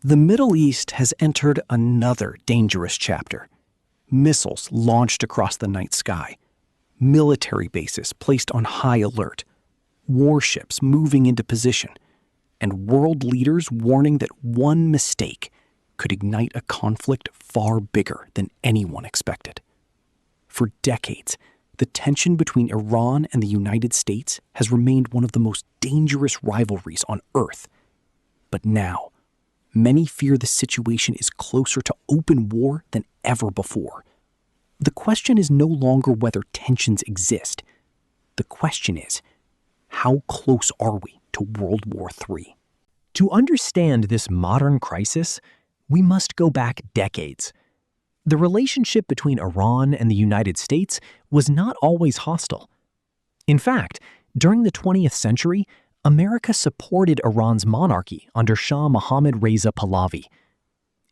The Middle East has entered another dangerous chapter. Missiles launched across the night sky, military bases placed on high alert, warships moving into position, and world leaders warning that one mistake could ignite a conflict far bigger than anyone expected. For decades, the tension between Iran and the United States has remained one of the most dangerous rivalries on Earth. But now, many fear the situation is closer to open war than ever before. The question is no longer whether tensions exist. The question is, how close are we to World War III? To understand this modern crisis, we must go back decades. The relationship between Iran and the United States was not always hostile. In fact, during the 20th century, America supported Iran's monarchy under Shah Mohammad Reza Pahlavi.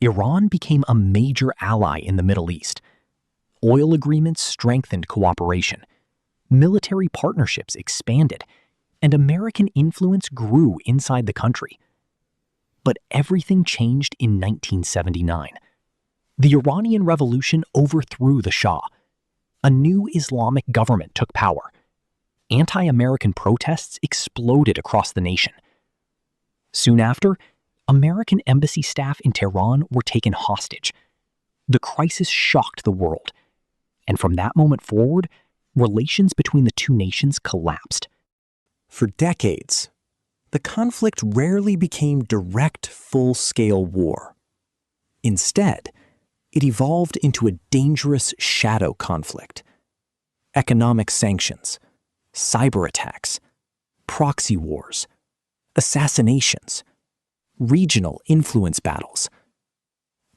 Iran became a major ally in the Middle East. Oil agreements strengthened cooperation. Military partnerships expanded, and American influence grew inside the country. But everything changed in 1979. The Iranian Revolution overthrew the Shah. A new Islamic government took power. Anti-American protests exploded across the nation. Soon after, American embassy staff in Tehran were taken hostage. The crisis shocked the world, and from that moment forward, relations between the two nations collapsed. For decades, the conflict rarely became direct, full-scale war. Instead, it evolved into a dangerous shadow conflict. Economic sanctions, cyber attacks, proxy wars, assassinations, regional influence battles.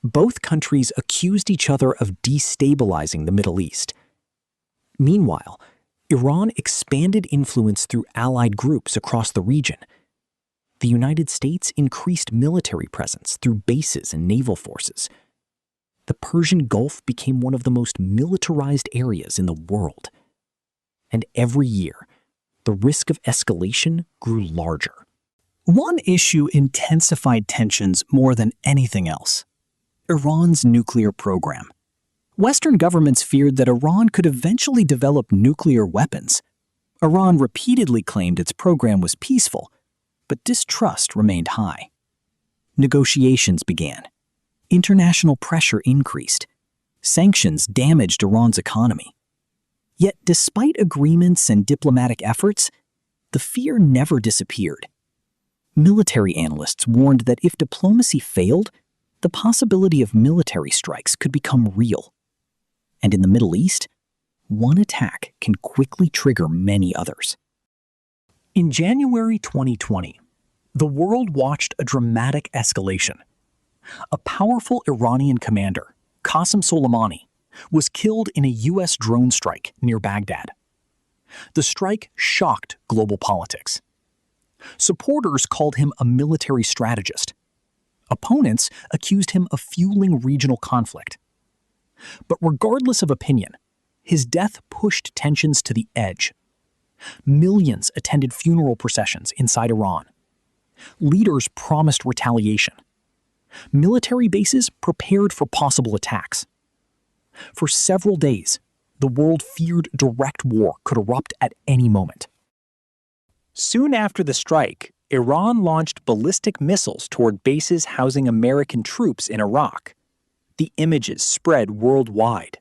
Both countries accused each other of destabilizing the Middle East. Meanwhile, Iran expanded influence through allied groups across the region. The United States increased military presence through bases and naval forces. The Persian Gulf became one of the most militarized areas in the world. And every year, the risk of escalation grew larger. One issue intensified tensions more than anything else: Iran's nuclear program. Western governments feared that Iran could eventually develop nuclear weapons. Iran repeatedly claimed its program was peaceful, but distrust remained high. Negotiations began. International pressure increased. Sanctions damaged Iran's economy. Yet, despite agreements and diplomatic efforts, the fear never disappeared. Military analysts warned that if diplomacy failed, the possibility of military strikes could become real. And in the Middle East, one attack can quickly trigger many others. In January 2020, the world watched a dramatic escalation. A powerful Iranian commander, Qasem Soleimani, was killed in a U.S. drone strike near Baghdad. The strike shocked global politics. Supporters called him a military strategist. Opponents accused him of fueling regional conflict. But regardless of opinion, his death pushed tensions to the edge. Millions attended funeral processions inside Iran. Leaders promised retaliation. Military bases prepared for possible attacks. For several days, the world feared direct war could erupt at any moment. Soon after the strike, Iran launched ballistic missiles toward bases housing American troops in Iraq. The images spread worldwide.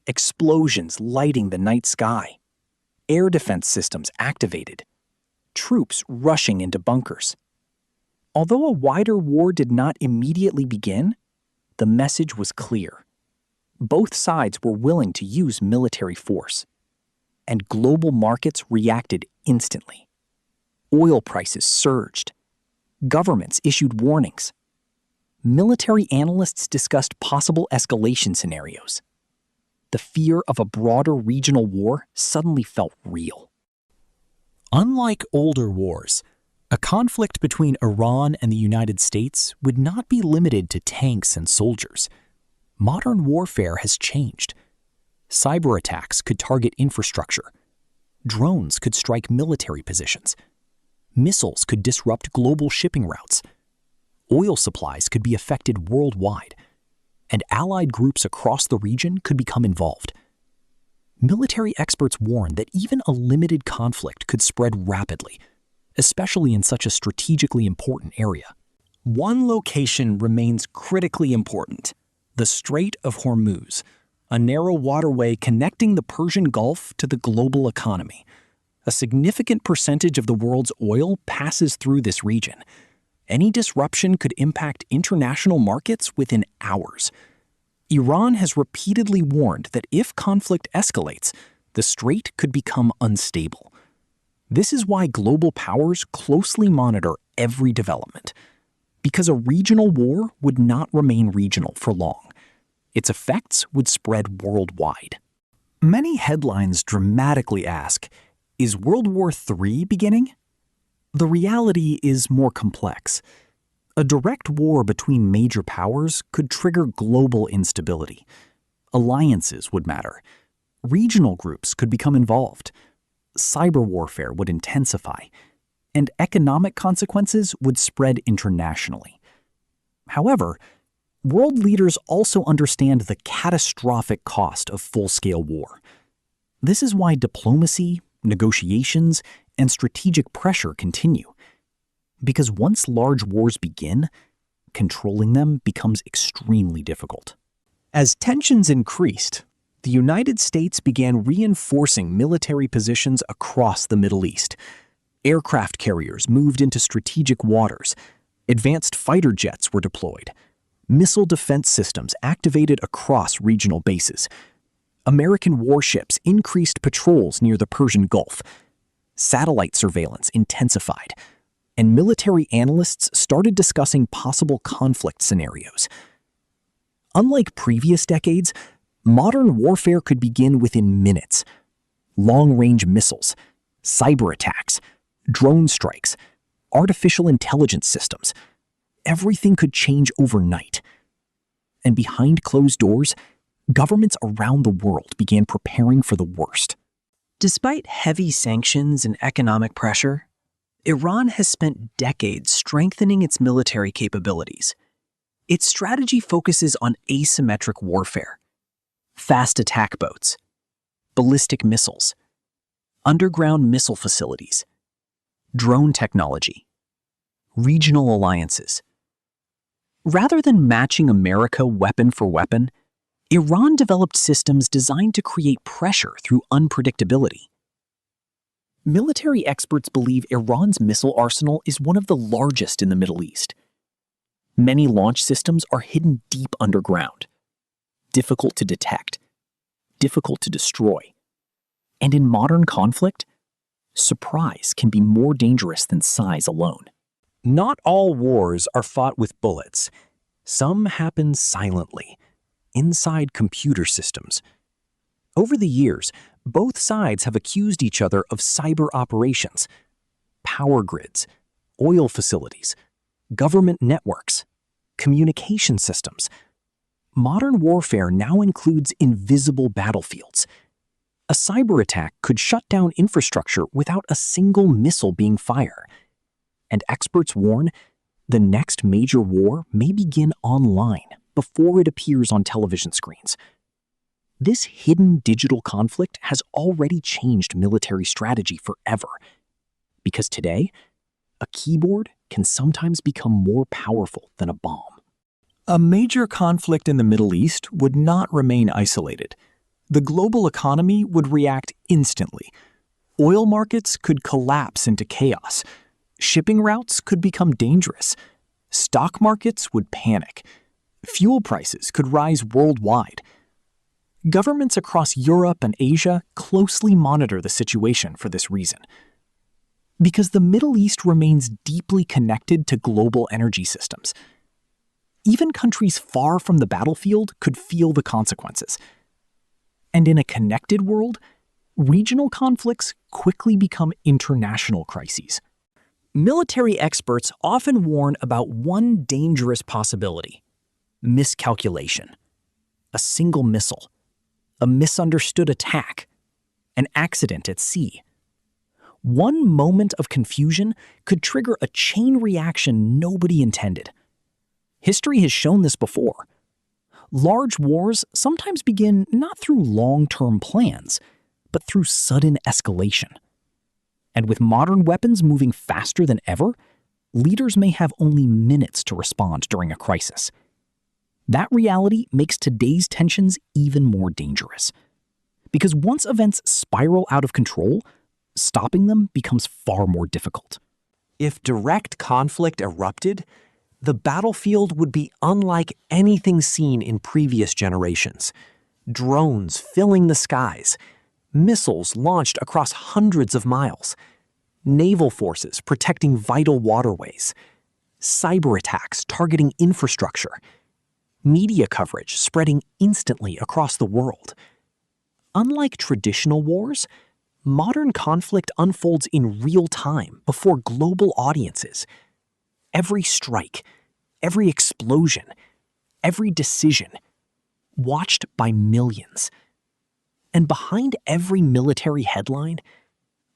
Explosions lighting the night sky. Air defense systems activated. Troops rushing into bunkers. Although a wider war did not immediately begin, the message was clear. Both sides were willing to use military force, and global markets reacted instantly. Oil prices surged. Governments issued warnings. Military analysts discussed possible escalation scenarios. The fear of a broader regional war suddenly felt real. Unlike older wars, a conflict between Iran and the United States would not be limited to tanks and soldiers. Modern warfare has changed. Cyber attacks could target infrastructure. Drones could strike military positions. Missiles could disrupt global shipping routes. Oil supplies could be affected worldwide, and allied groups across the region could become involved. Military experts warn that even a limited conflict could spread rapidly, especially in such a strategically important area. One location remains critically important: the Strait of Hormuz, a narrow waterway connecting the Persian Gulf to the global economy. A significant percentage of the world's oil passes through this region. Any disruption could impact international markets within hours. Iran has repeatedly warned that if conflict escalates, the strait could become unstable. This is why global powers closely monitor every development, because a regional war would not remain regional for long. Its effects would spread worldwide. Many headlines dramatically ask, is World War III beginning? The reality is more complex. A direct war between major powers could trigger global instability. Alliances would matter. Regional groups could become involved. Cyber warfare would intensify, and economic consequences would spread internationally. However, world leaders also understand the catastrophic cost of full-scale war. This is why diplomacy, negotiations, and strategic pressure continue. Because once large wars begin, controlling them becomes extremely difficult. As tensions increased, the United States began reinforcing military positions across the Middle East. Aircraft carriers moved into strategic waters. Advanced fighter jets were deployed. Missile defense systems activated across regional bases. American warships increased patrols near the Persian Gulf. Satellite surveillance intensified, and military analysts started discussing possible conflict scenarios. Unlike previous decades, modern warfare could begin within minutes. Long-range missiles, cyber attacks, drone strikes, artificial intelligence systems, everything could change overnight. And behind closed doors, governments around the world began preparing for the worst. Despite heavy sanctions and economic pressure, Iran has spent decades strengthening its military capabilities. Its strategy focuses on asymmetric warfare, fast attack boats, ballistic missiles, underground missile facilities, drone technology, regional alliances. Rather than matching America weapon for weapon, Iran developed systems designed to create pressure through unpredictability. Military experts believe Iran's missile arsenal is one of the largest in the Middle East. Many launch systems are hidden deep underground, difficult to detect, difficult to destroy. And in modern conflict, surprise can be more dangerous than size alone. Not all wars are fought with bullets. Some happen silently, inside computer systems. Over the years, both sides have accused each other of cyber operations, power grids, oil facilities, government networks, communication systems. Modern warfare now includes invisible battlefields. A cyber attack could shut down infrastructure without a single missile being fired. And experts warn the next major war may begin online before it appears on television screens. This hidden digital conflict has already changed military strategy forever, because today, a keyboard can sometimes become more powerful than a bomb. A major conflict in the Middle East would not remain isolated. The global economy would react instantly. Oil markets could collapse into chaos. Shipping routes could become dangerous. Stock markets would panic. Fuel prices could rise worldwide. Governments across Europe and Asia closely monitor the situation for this reason. Because the Middle East remains deeply connected to global energy systems. Even countries far from the battlefield could feel the consequences. And in a connected world, regional conflicts quickly become international crises. Military experts often warn about one dangerous possibility: miscalculation. A single missile, a misunderstood attack, an accident at sea. One moment of confusion could trigger a chain reaction nobody intended. History has shown this before. Large wars sometimes begin not through long-term plans, but through sudden escalation. And with modern weapons moving faster than ever, leaders may have only minutes to respond during a crisis. That reality makes today's tensions even more dangerous. Because once events spiral out of control, stopping them becomes far more difficult. If direct conflict erupted, the battlefield would be unlike anything seen in previous generations. Drones filling the skies, missiles launched across hundreds of miles, naval forces protecting vital waterways, cyber attacks targeting infrastructure, media coverage spreading instantly across the world. Unlike traditional wars, modern conflict unfolds in real time before global audiences. Every strike, every explosion, every decision, watched by millions. And behind every military headline,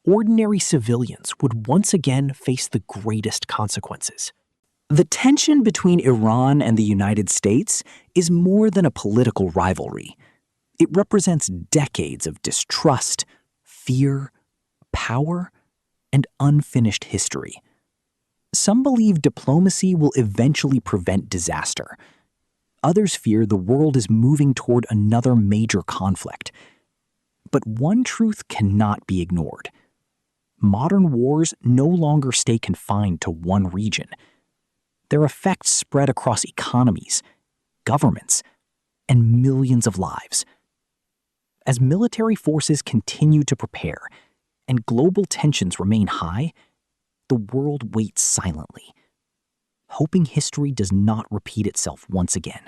ordinary civilians would once again face the greatest consequences. The tension between Iran and the United States is more than a political rivalry. It represents decades of distrust, fear, power, and unfinished history. Some believe diplomacy will eventually prevent disaster. Others fear the world is moving toward another major conflict. But one truth cannot be ignored. Modern wars no longer stay confined to one region. Their effects spread across economies, governments, and millions of lives. As military forces continue to prepare and global tensions remain high, the world waits silently, hoping history does not repeat itself once again.